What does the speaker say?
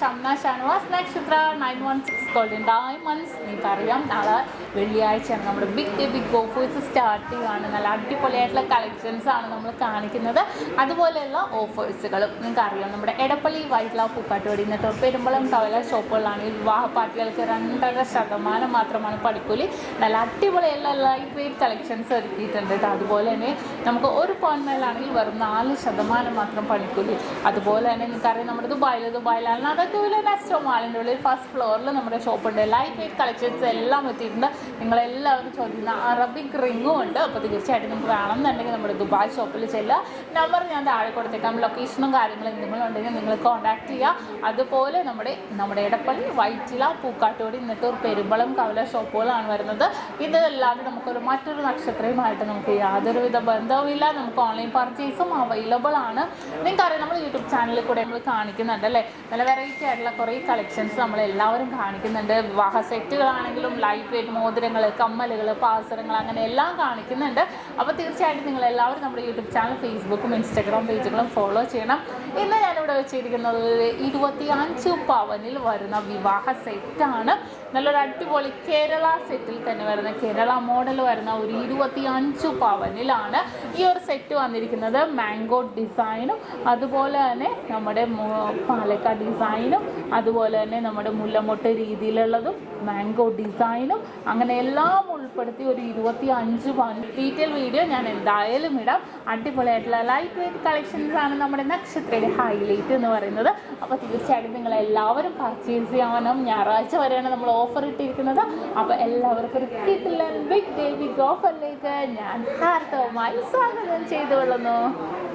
SHAMNA Shanwas Nakshathra 916 Golden Diamonds. നിങ്ങൾക്കറിയാം നാളെ വെള്ളിയാഴ്ചയാണ് നമ്മുടെ ബിഗ് ഓഫേഴ്സ് സ്റ്റാർട്ട് ചെയ്യുകയാണ്. നല്ല അടിപൊളിയായിട്ടുള്ള കളക്ഷൻസ് ആണ് നമ്മൾ കാണിക്കുന്നത്. അതുപോലെയുള്ള ഓഫേഴ്സുകളും നിങ്ങൾക്കറിയാം നമ്മുടെ എടപ്പള്ളി വൈറ്റ്ല പൂക്കാട്ടുപടി നെട്ടൂർ പെരുമ്പളം കവല ഷോപ്പുകളാണെങ്കിൽ വിവാഹ പാർട്ടികൾക്ക് 2.5% മാത്രമാണ് പണിക്കൂലി. നല്ല അടിപൊളിയുള്ള ലൈറ്റ് വെയ്റ്റ് കളക്ഷൻസ് ഒരുക്കിയിട്ടുണ്ട്. അതുപോലെ തന്നെ നമുക്ക് ഒരു പവൻമേലാണെങ്കിൽ വെറും 4% മാത്രം പണിക്കൂലി. അതുപോലെ തന്നെ നിങ്ങൾക്കറിയാം നമ്മുടെ ദുബായിലാണ് അതൊക്കെ നെക്സ്റ്റ് മാളിൻ്റെ ഉള്ളിൽ ഫസ്റ്റ് ഫ്ലോറിൽ നമ്മുടെ ഷോപ്പുണ്ട്. ലൈറ്റ് വെയ്റ്റ് കളക്ഷൻസ് എല്ലാം എത്തിയിട്ടുണ്ട്. നിങ്ങളെല്ലാവരും ചോദിക്കുന്ന അറബിക് റിങ്ങും ഉണ്ട്. അപ്പോൾ തീർച്ചയായിട്ടും നിങ്ങൾക്ക് വേണമെന്നുണ്ടെങ്കിൽ നമ്മുടെ ദുബായ് ഷോപ്പിൽ ചെല്ലുക. നമ്പർ ഞാൻ താഴെ കൊടുത്തേക്കാം. ലൊക്കേഷനും കാര്യങ്ങളും എന്തെങ്കിലും ഉണ്ടെങ്കിൽ നിങ്ങൾ കോൺടാക്ട് ചെയ്യുക. അതുപോലെ നമ്മുടെ എടപ്പള്ളി വൈറ്റില പൂക്കാട്ടുപടി നെട്ടൂർ പെരുമ്പളം കവല ഷോപ്പുകളാണ് വരുന്നത്. ഇതല്ലാതെ മറ്റൊരു നക്ഷത്രയുമായിട്ട് നമുക്ക് യാതൊരുവിധ ബന്ധവുമില്ല. നമുക്ക് ഓൺലൈൻ പർച്ചേസും അവൈലബിൾ ആണ്. നിങ്ങൾക്കറിയാം നമ്മൾ യൂട്യൂബ് ചാനലിൽ കൂടെ നമ്മൾ കാണിക്കുന്നുണ്ട് അല്ലേ. നല്ല വെറൈറ്റി ആയിട്ടുള്ള കുറേ കളക്ഷൻസ് നമ്മൾ എല്ലാവരും കാണിക്കുന്നുണ്ട്. വിവാഹ സെറ്റുകളാണെങ്കിലും ലൈറ്റ് വെയ്റ്റ് മോതിരങ്ങൾ, കമ്മലുകൾ, പാസരങ്ങൾ അങ്ങനെ എല്ലാം കാണിക്കുന്നുണ്ട്. അപ്പോൾ തീർച്ചയായിട്ടും നിങ്ങൾ എല്ലാവരും നമ്മുടെ യൂട്യൂബ് ചാനൽ, ഫേസ്ബുക്കും ഇൻസ്റ്റാഗ്രാം പേജുകളും ഫോളോ ചെയ്യണം. ഇന്ന് ഞാനിവിടെ വെച്ചിരിക്കുന്നത് 25 പവനിൽ വരുന്ന വിവാഹ സെറ്റാണ്. നല്ലൊരു അടിപൊളി കേരള സെറ്റിൽ തന്നെ വരുന്ന കേരള മോഡൽ വരുന്ന ഒരു 25 പവനിലാണ് ഈ ഒരു സെറ്റ് വന്നിരിക്കുന്നത്. മാംഗോ ഡിസൈനും അതുപോലെ തന്നെ നമ്മുടെ പാലക്കാട് ഡിസൈനും അതുപോലെ തന്നെ നമ്മുടെ മുല്ലമൊട്ട് രീതിയിലുള്ളതും മാംഗോ ഡിസൈനും അങ്ങനെ എല്ലാം ഉൾപ്പെടുത്തി ഒരു 25 പവൻ ഡീറ്റെയിൽ വീഡിയോ ഞാൻ എന്തായാലും ഇടാം. അടിപൊളിയായിട്ടുള്ള ലൈറ്റ് വെയ്റ്റ് കളക്ഷൻസ് ആണ് നമ്മുടെ നക്ഷത്രയുടെ ഹൈലൈറ്റ് എന്ന് പറയുന്നത്. അപ്പോൾ തീർച്ചയായിട്ടും നിങ്ങൾ എല്ലാവരും പർച്ചേസ് ചെയ്യാനും. ഞായറാഴ്ച വരെയാണ് നമ്മൾ ഓഫർ ഇട്ടിരിക്കുന്നത്. അപ്പോൾ എല്ലാവർക്കും ഒരു കിട്ടില്ല ബിഗ് ഡേ ബിഗ് ഓഫറിലേക്ക് ഞാൻ ഹാർദവമായി സ്വാഗതം ചെയ്തുകൊള്ളുന്നു.